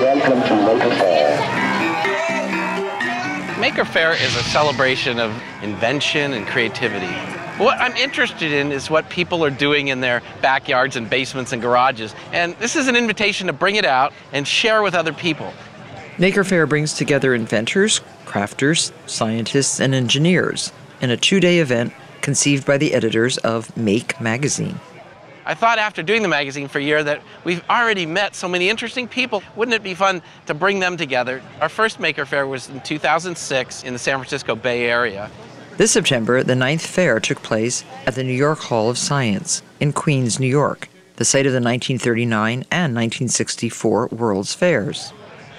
Welcome to Maker Faire. Maker Faire is a celebration of invention and creativity. What I'm interested in is what people are doing in their backyards and basements and garages. And this is an invitation to bring it out and share with other people. Maker Faire brings together inventors, crafters, scientists, and engineers in a 2-day event conceived by the editors of Make magazine. I thought after doing the magazine for a year that we've already met so many interesting people. Wouldn't it be fun to bring them together? Our first Maker Faire was in 2006 in the San Francisco Bay Area. This September, the 9th fair took place at the New York Hall of Science in Queens, New York, the site of the 1939 and 1964 World's Fairs.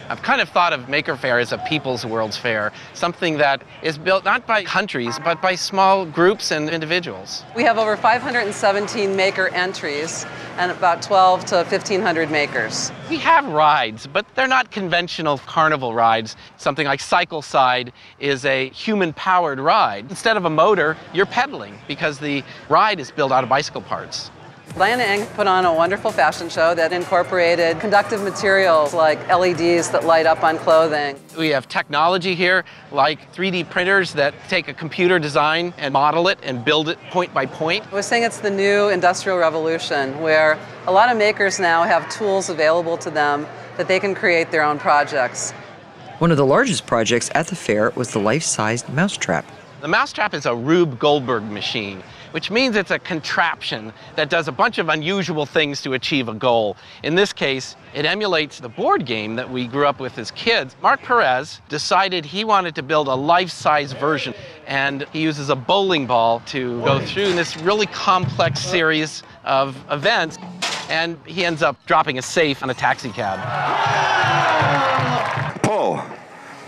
I've kind of thought of Maker Faire as a people's World's Fair, something that is built not by countries, but by small groups and individuals. We have over 517 maker entries and about 12 to 1,500 makers. We have rides, but they're not conventional carnival rides. Something like Cycle Side is a human-powered ride. Instead of a motor, you're pedaling because the ride is built out of bicycle parts. Diana Eng put on a wonderful fashion show that incorporated conductive materials like LEDs that light up on clothing. We have technology here, like 3D printers that take a computer design and model it and build it point by point. I was saying it's the new industrial revolution where a lot of makers now have tools available to them that they can create their own projects. One of the largest projects at the fair was the life-sized mousetrap. The mousetrap is a Rube Goldberg machine, which means it's a contraption that does a bunch of unusual things to achieve a goal. In this case, it emulates the board game that we grew up with as kids. Mark Perez decided he wanted to build a life-size version, and he uses a bowling ball to go through this really complex series of events, and he ends up dropping a safe on a taxi cab. Pull.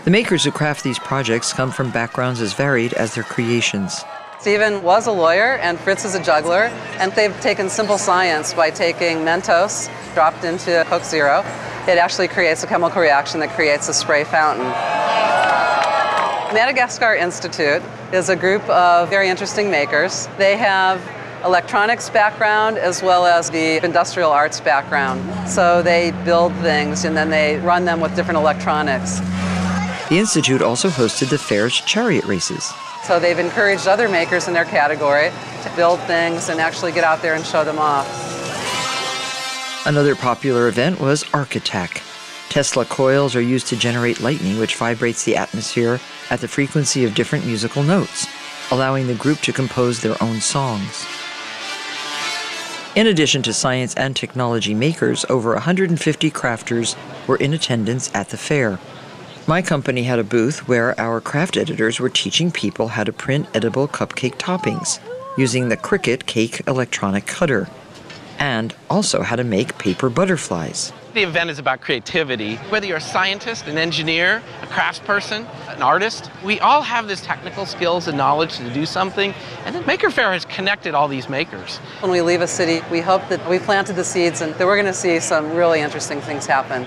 The makers who craft these projects come from backgrounds as varied as their creations. Stephen was a lawyer and Fritz is a juggler, and they've taken simple science by taking Mentos, dropped into Coke Zero. It actually creates a chemical reaction that creates a spray fountain. Madagascar Institute is a group of very interesting makers. They have electronics background as well as the industrial arts background. So they build things and then they run them with different electronics. The Institute also hosted the fair's chariot races. So they've encouraged other makers in their category to build things and actually get out there and show them off. Another popular event was Arc Attack. Tesla coils are used to generate lightning, which vibrates the atmosphere at the frequency of different musical notes, allowing the group to compose their own songs. In addition to science and technology makers, over 150 crafters were in attendance at the fair. My company had a booth where our craft editors were teaching people how to print edible cupcake toppings using the Cricut Cake electronic cutter, and also how to make paper butterflies. The event is about creativity. Whether you're a scientist, an engineer, a craftsperson, an artist, we all have this technical skills and knowledge to do something, and then Maker Faire has connected all these makers. When we leave a city, we hope that we planted the seeds and that we're going to see some really interesting things happen.